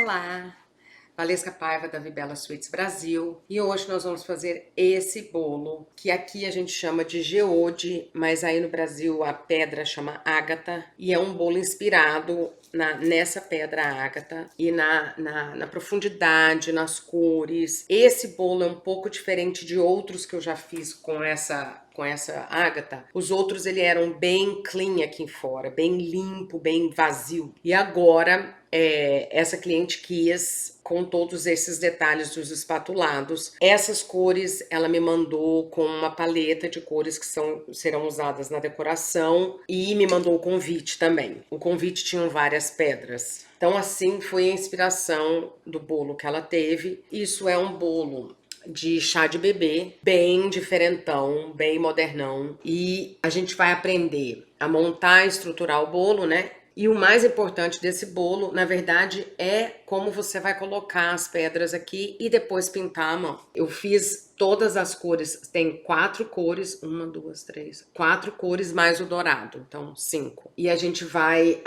Olá, Valesca Paiva da Vibela Sweets Brasil, e hoje nós vamos fazer esse bolo que aqui a gente chama de geode, mas aí no Brasil a pedra chama ágata, e é um bolo inspirado nessa pedra ágata e na profundidade, nas cores. Esse bolo é um pouco diferente de outros que eu já fiz com essa ágata. Os outros ele eram bem clean aqui fora, bem limpo, bem vazio. E agora essa cliente quis com todos esses detalhes dos espatulados. Essas cores ela me mandou com uma paleta de cores que serão usadas na decoração e me mandou o convite também. O convite tinha várias pedras. Então assim foi a inspiração do bolo que ela teve. Isso é um bolo de chá de bebê, bem diferentão, bem modernão. E a gente vai aprender a montar e estruturar o bolo, né? E o mais importante desse bolo, na verdade, é como você vai colocar as pedras aqui e depois pintar a mão. Eu fiz todas as cores, tem 4 cores, 1, 2, 3, 4 cores mais o dourado, então 5. E a gente vai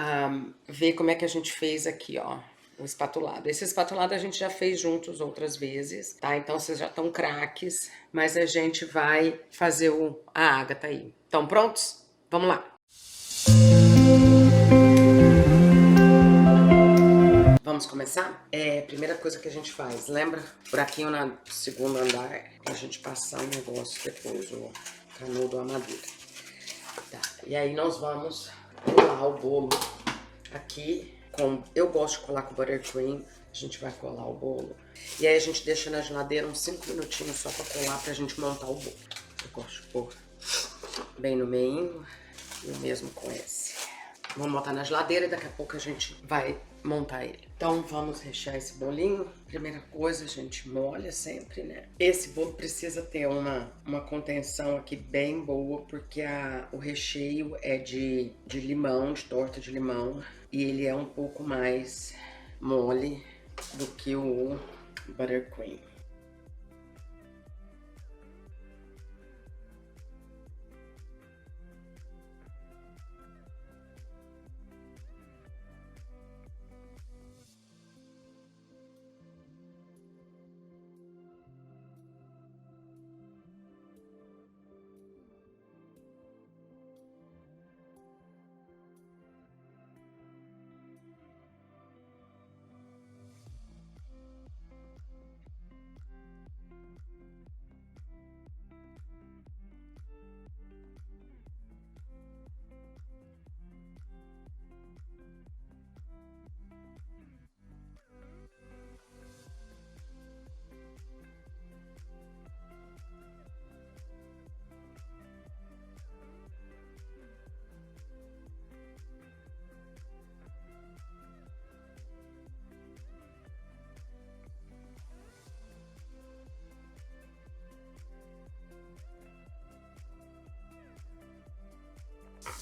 ver como é que a gente fez aqui, ó. O espatulado. Esse espatulado a gente já fez juntos outras vezes, tá? Então vocês já estão craques, mas a gente vai fazer a ágata aí. Estão prontos? Vamos lá! Vamos começar? Primeira coisa que a gente faz, lembra? Buraquinho no segundo andar, pra gente passar um negócio depois, o canudo, a madeira. Tá, e aí nós vamos colar o bolo aqui. Eu gosto de colar com buttercream, a gente vai colar o bolo. E aí a gente deixa na geladeira uns 5 minutinhos só pra colar, pra gente montar o bolo. Eu gosto de pôr bem no meio, e o mesmo com esse. Vamos botar na geladeira e daqui a pouco a gente vai montar ele. Então vamos rechear esse bolinho. Primeira coisa, a gente molha sempre, né? Esse bolo precisa ter uma contenção aqui bem boa, porque o recheio é de limão, de torta de limão. E ele é um pouco mais mole do que o buttercream.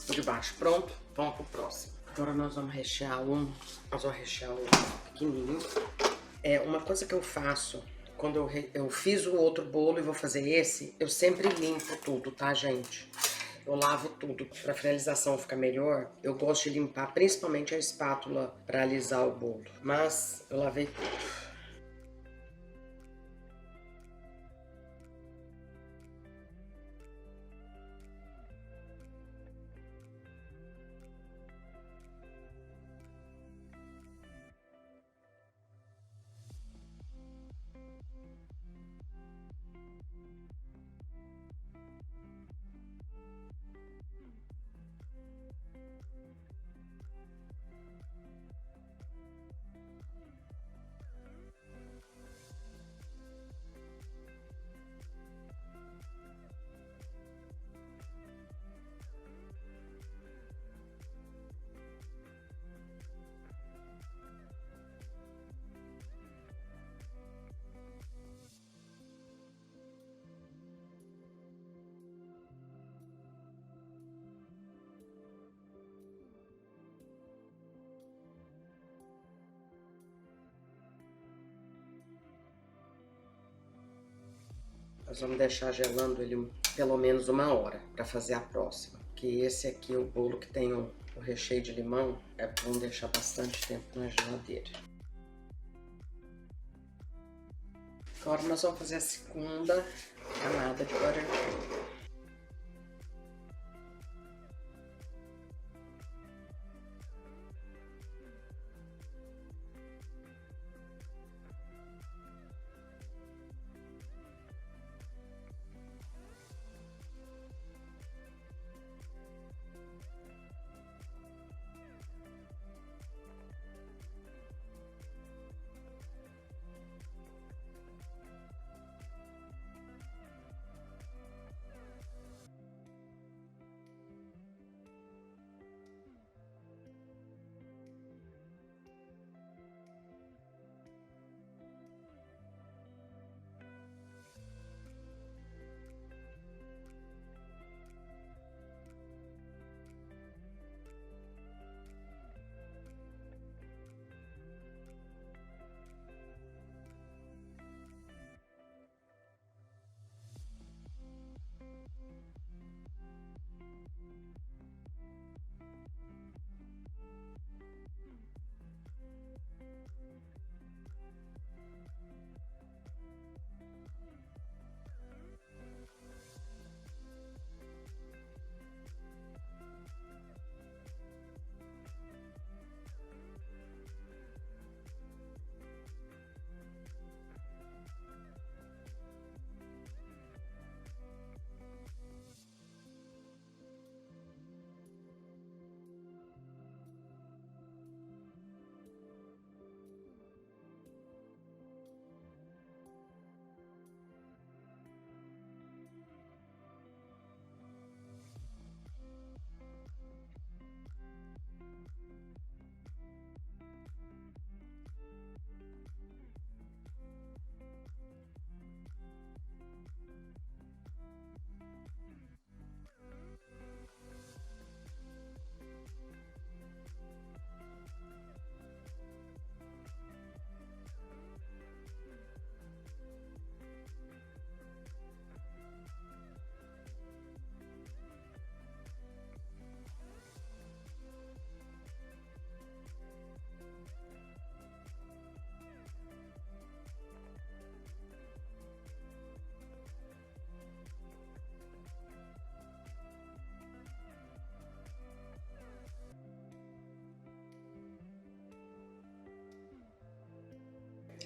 De baixo pronto, vamos pro próximo. Agora nós vamos rechear um pequenininho. Uma coisa que eu faço quando eu fiz o outro bolo e vou fazer esse, eu sempre limpo tudo, tá, gente? Eu lavo tudo pra finalização ficar melhor. Eu gosto de limpar principalmente a espátula pra alisar o bolo, mas eu lavei tudo. Nós vamos deixar gelando ele pelo menos 1 hora para fazer a próxima. Que esse aqui, o bolo que tem o recheio de limão, é bom deixar bastante tempo na geladeira. Agora nós vamos fazer a segunda camada de buttercream.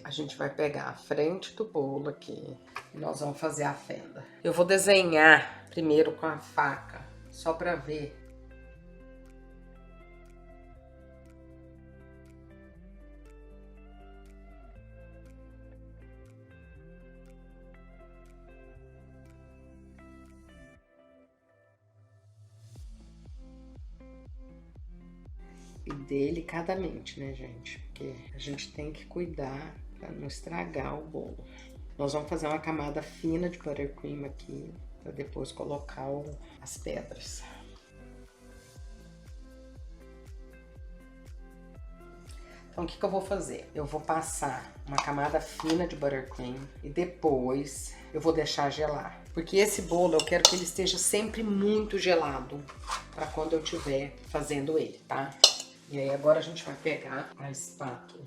A gente vai pegar a frente do bolo aqui e nós vamos fazer a fenda. Eu vou desenhar primeiro com a faca, só para ver. E delicadamente, né, gente? Porque a gente tem que cuidar para não estragar o bolo. Nós vamos fazer uma camada fina de buttercream aqui, para depois colocar as pedras. Então, o que eu vou fazer? Eu vou passar uma camada fina de buttercream e depois eu vou deixar gelar. Porque esse bolo eu quero que ele esteja sempre muito gelado para quando eu estiver fazendo ele, tá? E aí agora a gente vai pegar a espátula.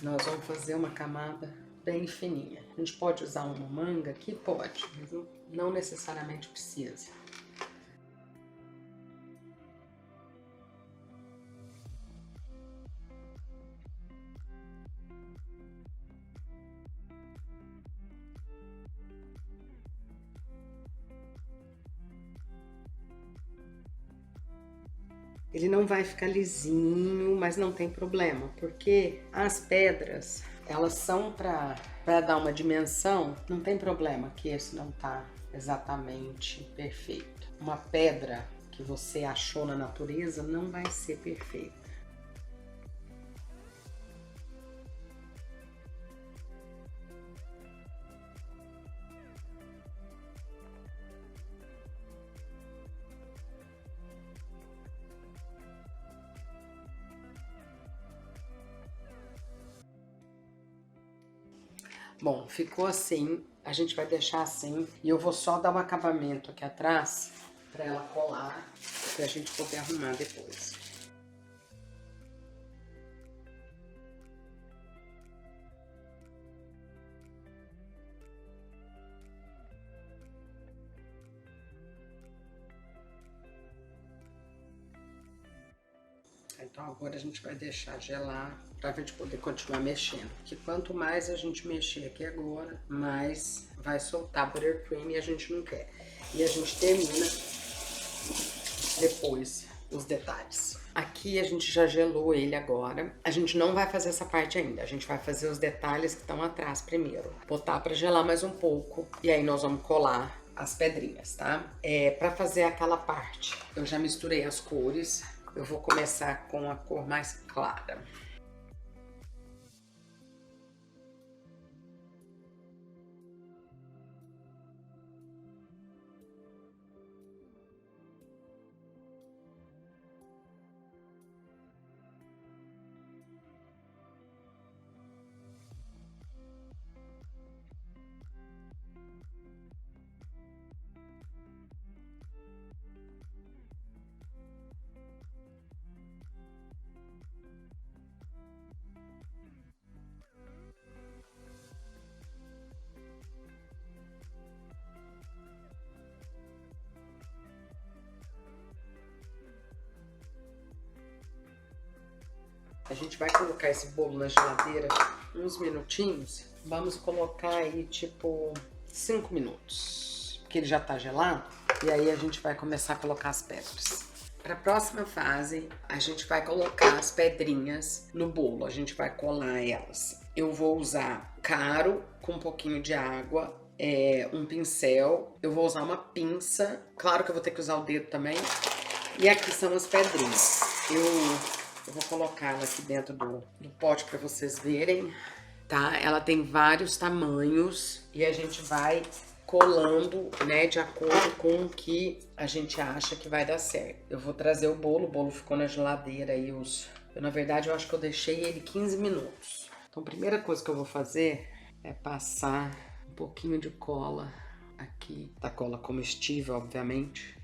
Nós vamos fazer uma camada bem fininha. A gente pode usar uma manga aqui? Pode, mas não necessariamente precisa. Ele não vai ficar lisinho, mas não tem problema, porque as pedras, elas são para dar uma dimensão, não tem problema que esse não tá exatamente perfeito. Uma pedra que você achou na natureza não vai ser perfeita. Bom, ficou assim, a gente vai deixar assim e eu vou só dar um acabamento aqui atrás para ela colar, pra gente poder arrumar depois. Então agora a gente vai deixar gelar para a gente poder continuar mexendo. Porque quanto mais a gente mexer aqui agora, mais vai soltar buttercream e a gente não quer. E a gente termina depois os detalhes. Aqui a gente já gelou ele agora. A gente não vai fazer essa parte ainda. A gente vai fazer os detalhes que estão atrás primeiro. Botar para gelar mais um pouco e aí nós vamos colar as pedrinhas, tá? Para fazer aquela parte, eu já misturei as cores. Eu vou começar com a cor mais clara. A gente vai colocar esse bolo na geladeira uns minutinhos. Vamos colocar aí tipo 5 minutos, porque ele já tá gelado. E aí a gente vai começar a colocar as pedras. Para a próxima fase, a gente vai colocar as pedrinhas no bolo. A gente vai colar elas. Eu vou usar caro com um pouquinho de água, um pincel. Eu vou usar uma pinça. Claro que eu vou ter que usar o dedo também. E aqui são as pedrinhas. Eu vou colocá-la aqui dentro do pote para vocês verem, tá? Ela tem vários tamanhos e a gente vai colando, né, de acordo com o que a gente acha que vai dar certo. Eu vou trazer o bolo ficou na geladeira aí na verdade, eu acho que eu deixei ele 15 minutos. Então, a primeira coisa que eu vou fazer é passar um pouquinho de cola aqui, da cola comestível, obviamente.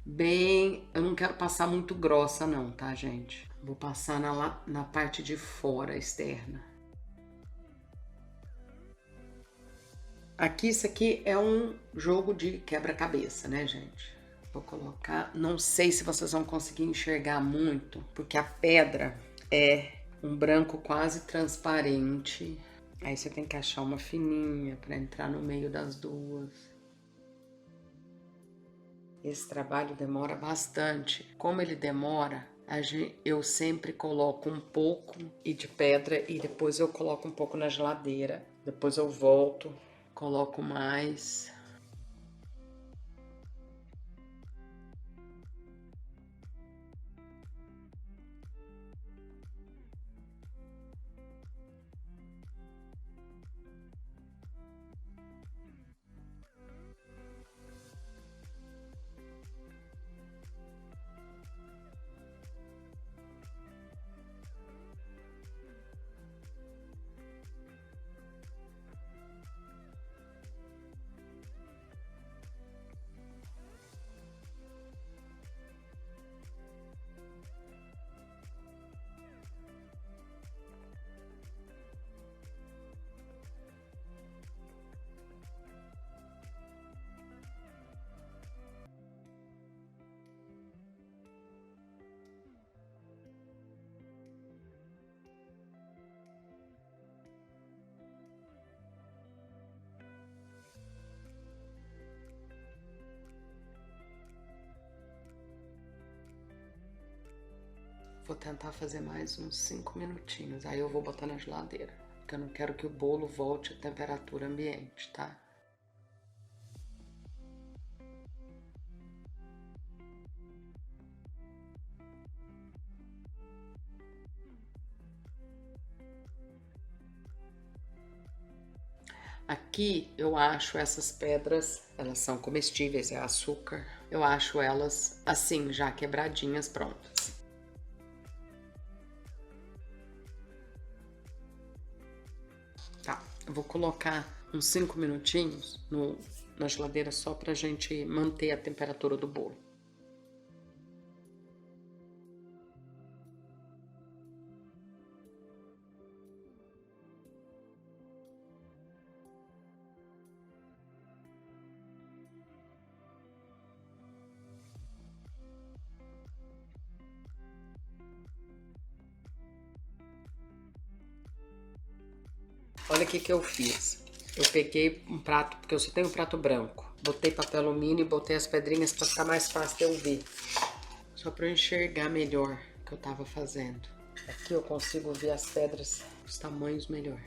Eu não quero passar muito grossa não, tá, gente? Vou passar na parte de fora, externa. Aqui, isso aqui é um jogo de quebra-cabeça, né, gente? Vou colocar... Não sei se vocês vão conseguir enxergar muito, porque a pedra é um branco quase transparente. Aí você tem que achar uma fininha para entrar no meio das duas. Esse trabalho demora bastante. Como ele demora, eu sempre coloco um pouco de pedra e depois eu coloco um pouco na geladeira. Depois eu volto, coloco mais. Vou tentar fazer mais uns 5 minutinhos, aí eu vou botar na geladeira, porque eu não quero que o bolo volte à temperatura ambiente, tá? Aqui eu acho essas pedras, elas são comestíveis, é açúcar. Eu acho elas assim, já quebradinhas, prontas. Tá, eu vou colocar uns 5 minutinhos na geladeira só pra gente manter a temperatura do bolo. Olha o que eu fiz. Eu peguei um prato, porque eu só tenho um prato branco. Botei papel alumínio e botei as pedrinhas para ficar mais fácil de eu ver. Só para eu enxergar melhor o que eu tava fazendo. Aqui eu consigo ver as pedras, os tamanhos melhor.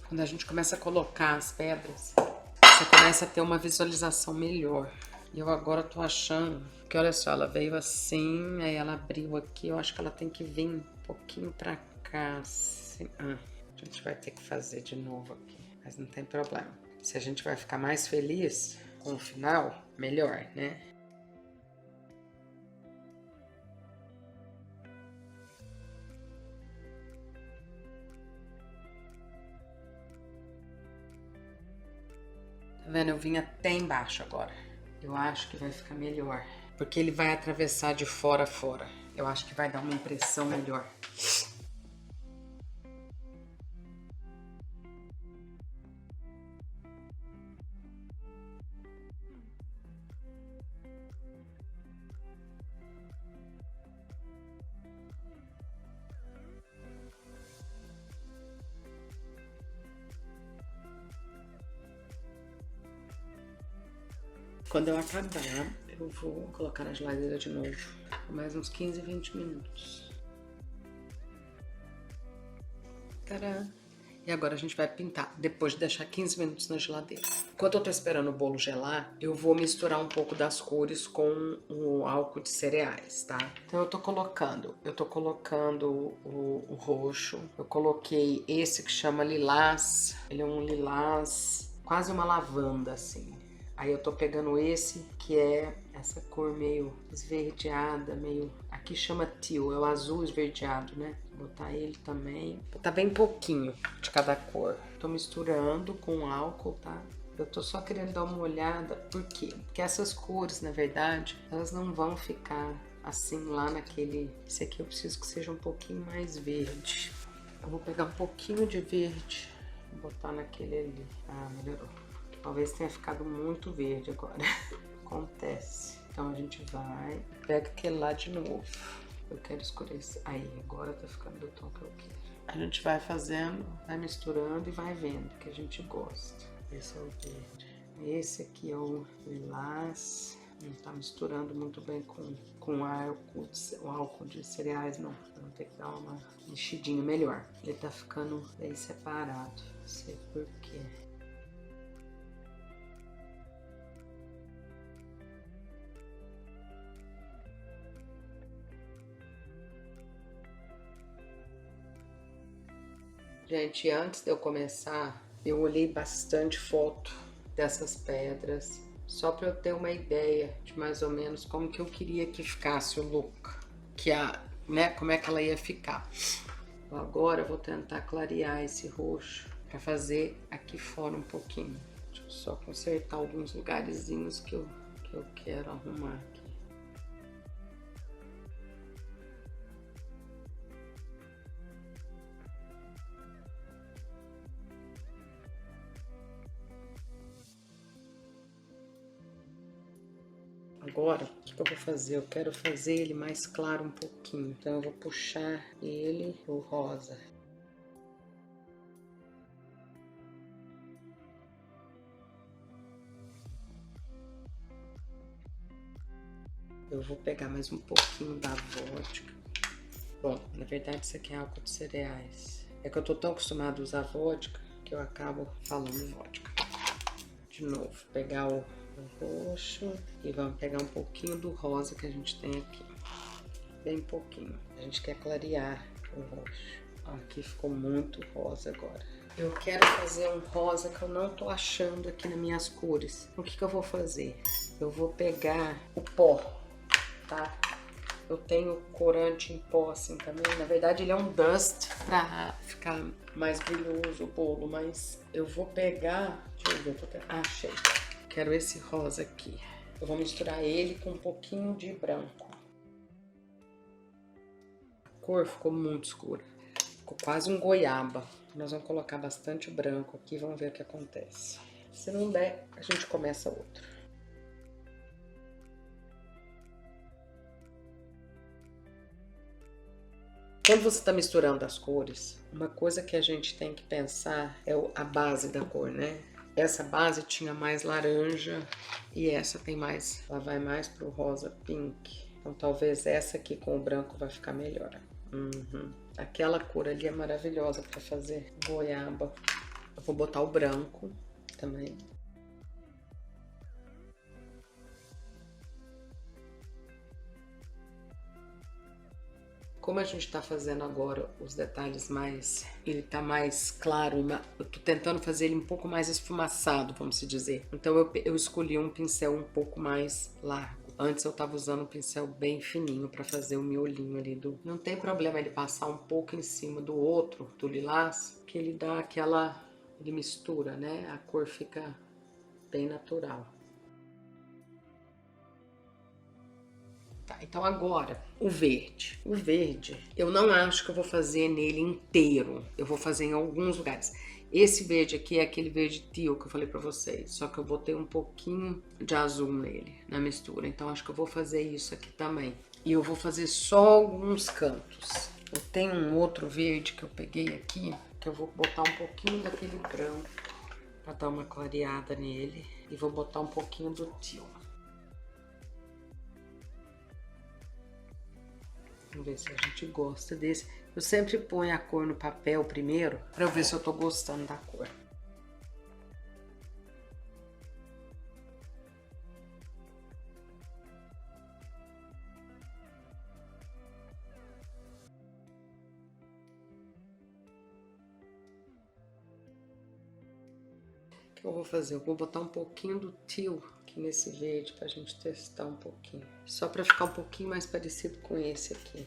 Quando a gente começa a colocar as pedras, você começa a ter uma visualização melhor. E eu agora tô achando que, olha só, ela veio assim, aí ela abriu aqui. Eu acho que ela tem que vir um pouquinho pra cá, assim. Ah, a gente vai ter que fazer de novo aqui, mas não tem problema. Se a gente vai ficar mais feliz com o final, melhor, né? Tá vendo? Eu vim até embaixo agora. Eu acho que vai ficar melhor. Porque ele vai atravessar de fora a fora. Eu acho que vai dar uma impressão melhor. Quando eu acabar, eu vou colocar na geladeira de novo. Por mais uns 15, 20 minutos. Tadã! E agora a gente vai pintar, depois de deixar 15 minutos na geladeira. Enquanto eu tô esperando o bolo gelar, eu vou misturar um pouco das cores com o álcool de cereais, tá? Então eu tô colocando o roxo, eu coloquei esse que chama lilás, ele é um lilás, quase uma lavanda, assim. Aí eu tô pegando esse, que é essa cor meio esverdeada, meio... Aqui chama teal, é o azul esverdeado, né? Vou botar ele também. Vou botar bem pouquinho de cada cor. Tô misturando com álcool, tá? Eu tô só querendo dar uma olhada. Por quê? Porque essas cores, na verdade, elas não vão ficar assim lá naquele... Esse aqui eu preciso que seja um pouquinho mais verde. Eu vou pegar um pouquinho de verde e botar naquele ali. Ah, melhorou. Talvez tenha ficado muito verde agora. Acontece. Então a gente vai, pega aquele lá de novo. Eu quero escurecer. Aí, agora tá ficando do tom que eu quero. A gente vai fazendo, vai misturando e vai vendo que a gente gosta. Esse é o verde. Esse aqui é o lilás. Não tá misturando muito bem com o álcool de cereais, não. Vamos ter que dar uma mexidinha melhor. Ele tá ficando bem separado. Não sei por quê. Gente, antes de eu começar, eu olhei bastante foto dessas pedras, só para eu ter uma ideia de mais ou menos como que eu queria que ficasse o look, né, como é que ela ia ficar. Então, agora eu vou tentar clarear esse roxo para fazer aqui fora um pouquinho. Deixa eu só consertar alguns lugarzinhos que eu quero arrumar aqui. Agora, o que eu vou fazer? Eu quero fazer ele mais claro um pouquinho. Então eu vou puxar ele pro rosa. Eu vou pegar mais um pouquinho da vodka. Bom, na verdade isso aqui é álcool de cereais. É que eu tô tão acostumado a usar vodka que eu acabo falando vodka. De novo, pegar o roxo e vamos pegar um pouquinho do rosa que a gente tem aqui. Bem pouquinho. A gente quer clarear o roxo. Aqui ficou muito rosa agora. Eu quero fazer um rosa que eu não tô achando aqui nas minhas cores. O que eu vou fazer? Eu vou pegar o pó, tá? Eu tenho corante em pó assim também. Na verdade ele é um dust pra ficar mais brilhoso o bolo, mas eu vou pegar... Deixa eu ver, achei. Quero esse rosa aqui. Eu vou misturar ele com um pouquinho de branco. A cor ficou muito escura. Ficou quase um goiaba. Nós vamos colocar bastante branco aqui, vamos ver o que acontece. Se não der, a gente começa outro. Quando você está misturando as cores, uma coisa que a gente tem que pensar é a base da cor, né? Essa base tinha mais laranja e essa tem mais, ela vai mais pro rosa pink. Então talvez essa aqui com o branco vai ficar melhor. Aquela cor ali é maravilhosa para fazer goiaba. Eu vou botar o branco também. Como a gente tá fazendo agora os detalhes mais... Ele tá mais claro, eu tô tentando fazer ele um pouco mais esfumaçado, vamos se dizer. Então eu escolhi um pincel um pouco mais largo. Antes eu tava usando um pincel bem fininho pra fazer o miolinho ali do... Não tem problema ele passar um pouco em cima do outro, do lilás, que ele dá aquela... Ele mistura, né? A cor fica bem natural. Tá, então agora, o verde. O verde, eu não acho que eu vou fazer nele inteiro. Eu vou fazer em alguns lugares. Esse verde aqui é aquele verde teal que eu falei pra vocês. Só que eu botei um pouquinho de azul nele, na mistura. Então acho que eu vou fazer isso aqui também. E eu vou fazer só alguns cantos. Eu tenho um outro verde que eu peguei aqui, que eu vou botar um pouquinho daquele branco pra dar uma clareada nele. E vou botar um pouquinho do teal. Vamos ver se a gente gosta desse. Eu sempre ponho a cor no papel primeiro, pra eu ver se eu tô gostando da cor. O que eu vou fazer? Eu vou botar um pouquinho do teal aqui nesse verde pra gente testar um pouquinho. Só pra ficar um pouquinho mais parecido com esse aqui.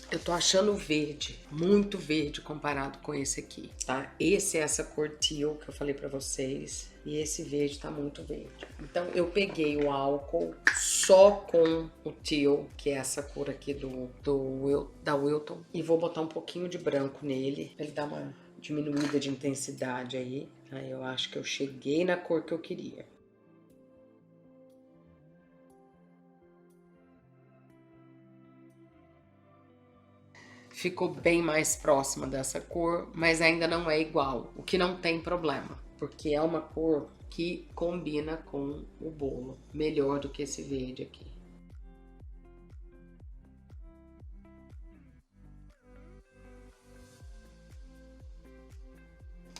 Eu tô achando o verde, muito verde comparado com esse aqui, tá? Esse é essa cor teal que eu falei pra vocês, e esse verde tá muito verde. Então eu peguei o álcool só com o teal, que é essa cor aqui da Wilton, e vou botar um pouquinho de branco nele, pra ele dar uma diminuída de intensidade aí. Aí eu acho que eu cheguei na cor que eu queria. Ficou bem mais próxima dessa cor, mas ainda não é igual, o que não tem problema, porque é uma cor que combina com o bolo melhor do que esse verde aqui.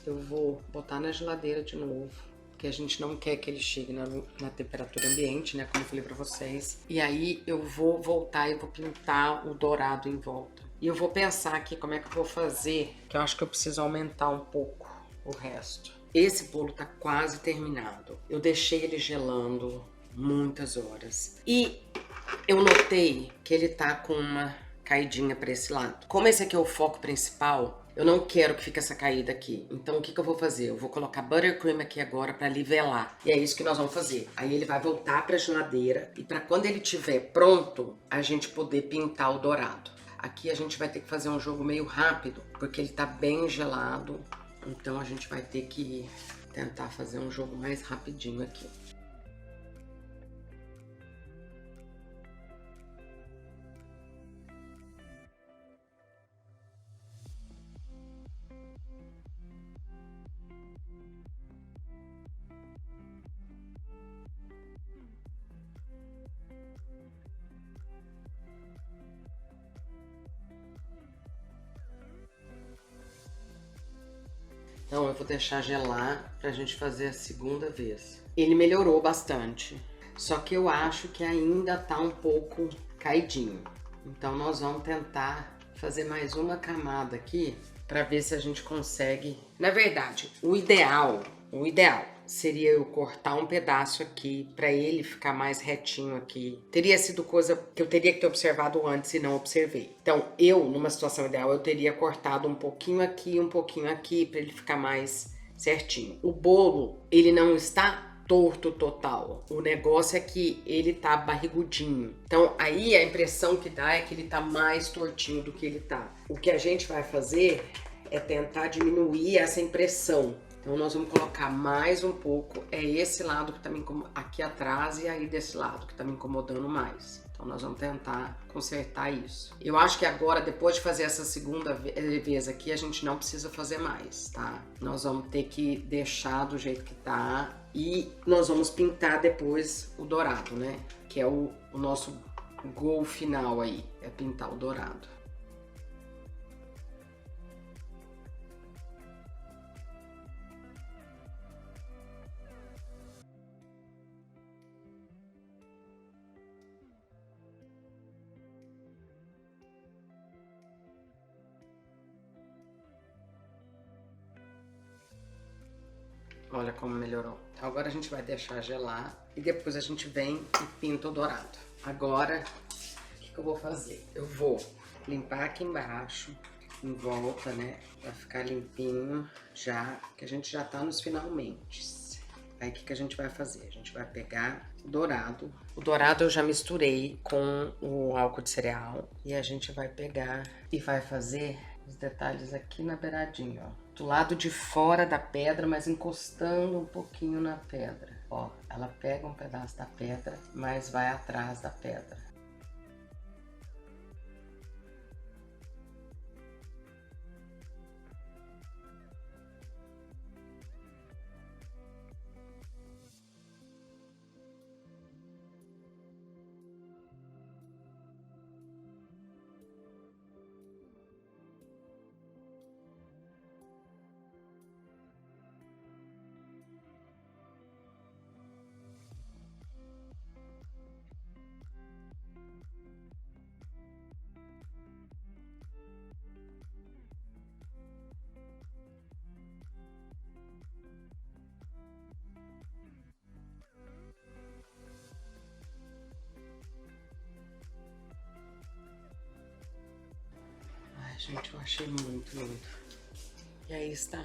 Eu vou botar na geladeira de novo, porque a gente não quer que ele chegue na temperatura ambiente, né, como eu falei pra vocês. E aí eu vou voltar e vou pintar o dourado em volta. E eu vou pensar aqui como é que eu vou fazer, que eu acho que eu preciso aumentar um pouco o resto. Esse bolo tá quase terminado. Eu deixei ele gelando muitas horas. E eu notei que ele tá com uma caidinha para esse lado. Como esse aqui é o foco principal, eu não quero que fique essa caída aqui. Então o que eu vou fazer? Eu vou colocar buttercream aqui agora para nivelar. E é isso que nós vamos fazer. Aí ele vai voltar para a geladeira e para quando ele estiver pronto, a gente poder pintar o dourado. Aqui a gente vai ter que fazer um jogo meio rápido, porque ele tá bem gelado. Então a gente vai ter que tentar fazer um jogo mais rapidinho aqui. Então eu vou deixar gelar pra gente fazer a segunda vez. Ele melhorou bastante, só que eu acho que ainda tá um pouco caidinho. Então nós vamos tentar fazer mais uma camada aqui pra ver se a gente consegue. Na verdade, o ideal seria eu cortar um pedaço aqui para ele ficar mais retinho aqui. Teria sido coisa que eu teria que ter observado antes e não observei. Então, eu, numa situação ideal, eu teria cortado um pouquinho aqui para ele ficar mais certinho. O bolo, ele não está torto total. O negócio é que ele tá barrigudinho. Então, aí a impressão que dá é que ele tá mais tortinho do que ele tá. O que a gente vai fazer é tentar diminuir essa impressão. Então, nós vamos colocar mais um pouco. É esse lado que tá me incomodando aqui atrás e aí desse lado que tá me incomodando mais. Então, nós vamos tentar consertar isso. Eu acho que agora, depois de fazer essa segunda vez aqui, a gente não precisa fazer mais, tá? Nós vamos ter que deixar do jeito que tá e nós vamos pintar depois o dourado, né? Que é o nosso gol final aí, é pintar o dourado. Olha como melhorou. Então agora a gente vai deixar gelar e depois a gente vem e pinta o dourado. Agora, o que eu vou fazer? Eu vou limpar aqui embaixo, em volta, né? Pra ficar limpinho já, que a gente já tá nos finalmente. Aí o que a gente vai fazer? A gente vai pegar o dourado. O dourado eu já misturei com o álcool de cereal. E a gente vai pegar e vai fazer os detalhes aqui na beiradinha, ó. Do lado de fora da pedra, mas encostando um pouquinho na pedra. Ó, ela pega um pedaço da pedra, mas vai atrás da pedra. Ai, gente, eu achei muito lindo. E aí está